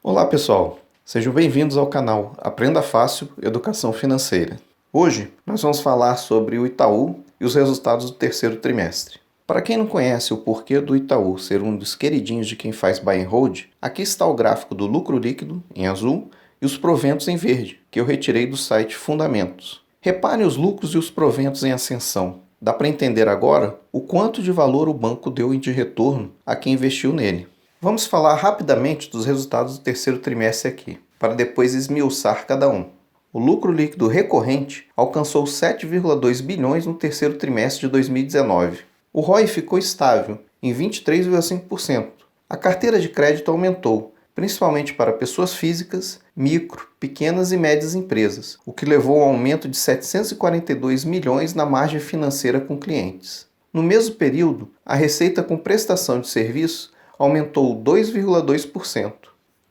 Olá pessoal, sejam bem-vindos ao canal Aprenda Fácil Educação Financeira. Hoje nós vamos falar sobre o Itaú e os resultados do terceiro trimestre. Para quem não conhece o porquê do Itaú ser um dos queridinhos de quem faz buy and hold, aqui está o gráfico do lucro líquido em azul e os proventos em verde, que eu retirei do site Fundamentos. Reparem os lucros e os proventos em ascensão. Dá para entender agora o quanto de valor o banco deu de retorno a quem investiu nele. Vamos falar rapidamente dos resultados do terceiro trimestre aqui, para depois esmiuçar cada um. O lucro líquido recorrente alcançou 7,2 bilhões no terceiro trimestre de 2019. O ROI ficou estável, em 23,5%. A carteira de crédito aumentou, principalmente para pessoas físicas, micro, pequenas e médias empresas, o que levou ao aumento de 742 milhões na margem financeira com clientes. No mesmo período, a receita com prestação de serviço aumentou 2,2%.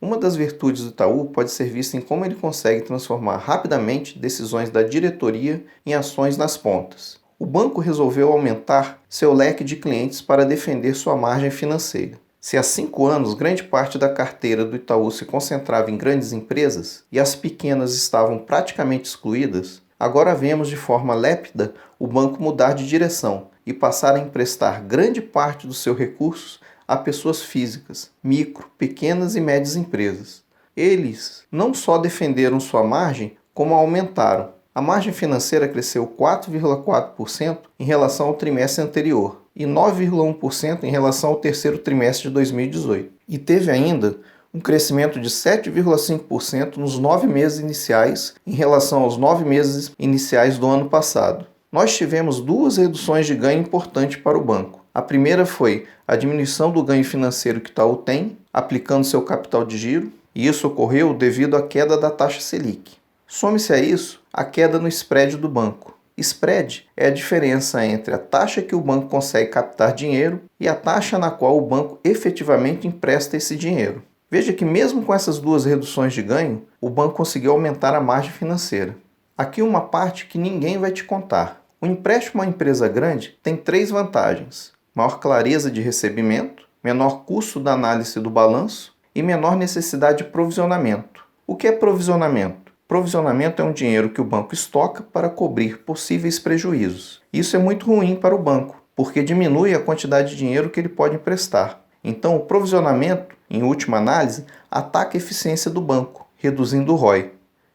Uma das virtudes do Itaú pode ser vista em como ele consegue transformar rapidamente decisões da diretoria em ações nas pontas. O banco resolveu aumentar seu leque de clientes para defender sua margem financeira. Se há 5 anos grande parte da carteira do Itaú se concentrava em grandes empresas e as pequenas estavam praticamente excluídas, agora vemos de forma lépida o banco mudar de direção e passar a emprestar grande parte dos seus recursos a pessoas físicas, micro, pequenas e médias empresas. Eles não só defenderam sua margem, como a aumentaram. A margem financeira cresceu 4,4% em relação ao trimestre anterior e 9,1% em relação ao terceiro trimestre de 2018. E teve ainda um crescimento de 7,5% nos 9 meses iniciais em relação aos 9 meses iniciais do ano passado. Nós tivemos 2 reduções de ganho importantes para o banco. A primeira foi a diminuição do ganho financeiro que o Itaú tem, aplicando seu capital de giro, e isso ocorreu devido à queda da taxa Selic. Some-se a isso a queda no spread do banco. Spread é a diferença entre a taxa que o banco consegue captar dinheiro e a taxa na qual o banco efetivamente empresta esse dinheiro. Veja que mesmo com essas 2 reduções de ganho, o banco conseguiu aumentar a margem financeira. Aqui uma parte que ninguém vai te contar. O empréstimo a uma empresa grande tem 3 vantagens: maior clareza de recebimento, menor custo da análise do balanço e menor necessidade de provisionamento. O que é provisionamento? Provisionamento é um dinheiro que o banco estoca para cobrir possíveis prejuízos. Isso é muito ruim para o banco, porque diminui a quantidade de dinheiro que ele pode emprestar. Então, o provisionamento, em última análise, ataca a eficiência do banco, reduzindo o ROI.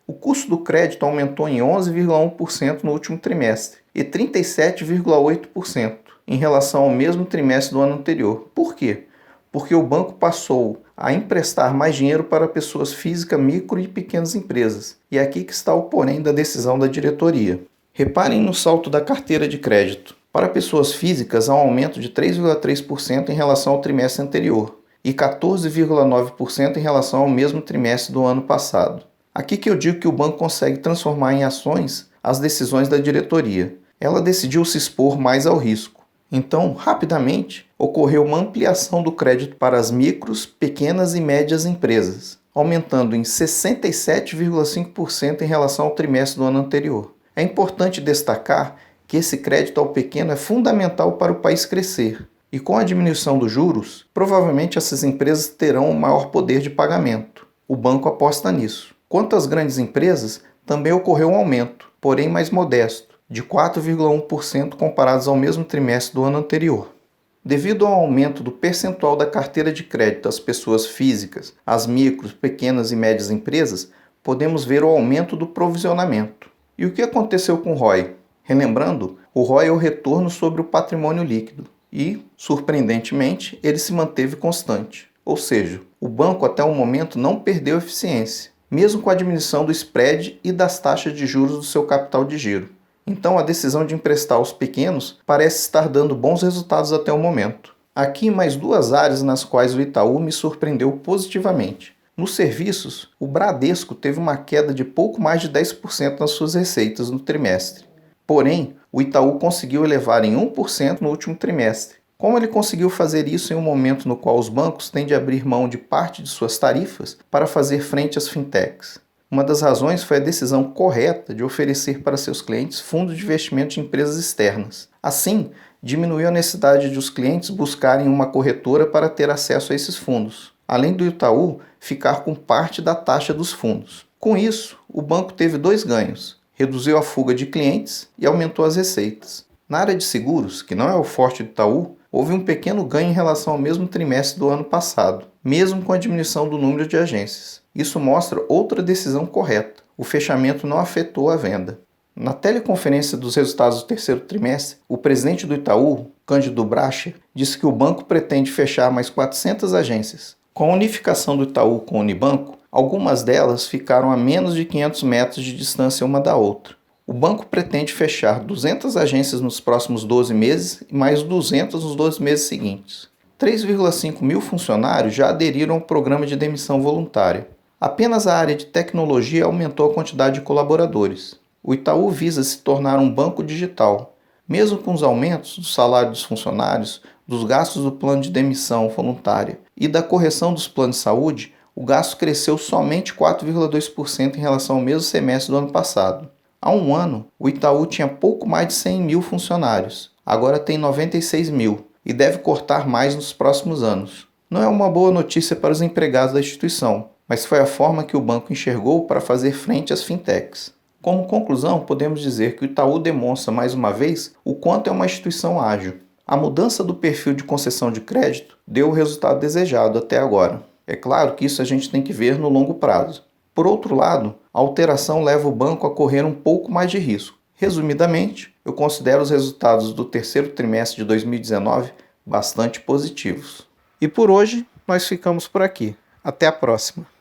O custo do crédito aumentou em 11,1% no último trimestre e 37,8% em relação ao mesmo trimestre do ano anterior. Por quê? Porque o banco passou a emprestar mais dinheiro para pessoas físicas, micro e pequenas empresas. E é aqui que está o porém da decisão da diretoria. Reparem no salto da carteira de crédito. Para pessoas físicas, há um aumento de 3,3% em relação ao trimestre anterior e 14,9% em relação ao mesmo trimestre do ano passado. Aqui que eu digo que o banco consegue transformar em ações as decisões da diretoria. Ela decidiu se expor mais ao risco. Então, rapidamente, ocorreu uma ampliação do crédito para as micros, pequenas e médias empresas, aumentando em 67,5% em relação ao trimestre do ano anterior. É importante destacar que esse crédito ao pequeno é fundamental para o país crescer, e com a diminuição dos juros, provavelmente essas empresas terão um maior poder de pagamento. O banco aposta nisso. Quanto às grandes empresas, também ocorreu um aumento, porém mais modesto, de 4,1% comparados ao mesmo trimestre do ano anterior. Devido ao aumento do percentual da carteira de crédito às pessoas físicas, às micros, pequenas e médias empresas, podemos ver o aumento do provisionamento. E o que aconteceu com o ROI? Relembrando, o ROI é o retorno sobre o patrimônio líquido e, surpreendentemente, ele se manteve constante. Ou seja, o banco até o momento não perdeu eficiência, mesmo com a diminuição do spread e das taxas de juros do seu capital de giro. Então a decisão de emprestar aos pequenos parece estar dando bons resultados até o momento. Aqui mais 2 áreas nas quais o Itaú me surpreendeu positivamente. Nos serviços, o Bradesco teve uma queda de pouco mais de 10% nas suas receitas no trimestre. Porém, o Itaú conseguiu elevar em 1% no último trimestre. Como ele conseguiu fazer isso em um momento no qual os bancos têm de abrir mão de parte de suas tarifas para fazer frente às fintechs? Uma das razões foi a decisão correta de oferecer para seus clientes fundos de investimento de empresas externas. Assim, diminuiu a necessidade de os clientes buscarem uma corretora para ter acesso a esses fundos. além do Itaú ficar com parte da taxa dos fundos. Com isso, o banco teve dois ganhos: reduziu a fuga de clientes e aumentou as receitas. Na área de seguros, que não é o forte do Itaú, houve um pequeno ganho em relação ao mesmo trimestre do ano passado, mesmo com a diminuição do número de agências. Isso mostra outra decisão correta: o fechamento não afetou a venda. Na teleconferência dos resultados do terceiro trimestre, o presidente do Itaú, Cândido Bracher, disse que o banco pretende fechar mais 400 agências. Com a unificação do Itaú com o Unibanco, algumas delas ficaram a menos de 500 metros de distância uma da outra. O banco pretende fechar 200 agências nos próximos 12 meses e mais 200 nos 12 meses seguintes. 3,5 mil funcionários já aderiram ao programa de demissão voluntária. Apenas a área de tecnologia aumentou a quantidade de colaboradores. O Itaú visa se tornar um banco digital. Mesmo com os aumentos do salário dos funcionários, dos gastos do plano de demissão voluntária e da correção dos planos de saúde, o gasto cresceu somente 4,2% em relação ao mesmo semestre do ano passado. Há um ano, o Itaú tinha pouco mais de 100 mil funcionários. Agora tem 96 mil e deve cortar mais nos próximos anos. Não é uma boa notícia para os empregados da instituição, mas foi a forma que o banco enxergou para fazer frente às fintechs. Como conclusão, podemos dizer que o Itaú demonstra mais uma vez o quanto é uma instituição ágil. A mudança do perfil de concessão de crédito deu o resultado desejado até agora. É claro que isso a gente tem que ver no longo prazo. Por outro lado, a alteração leva o banco a correr um pouco mais de risco. Resumidamente, eu considero os resultados do terceiro trimestre de 2019 bastante positivos. E por hoje, nós ficamos por aqui. Até a próxima!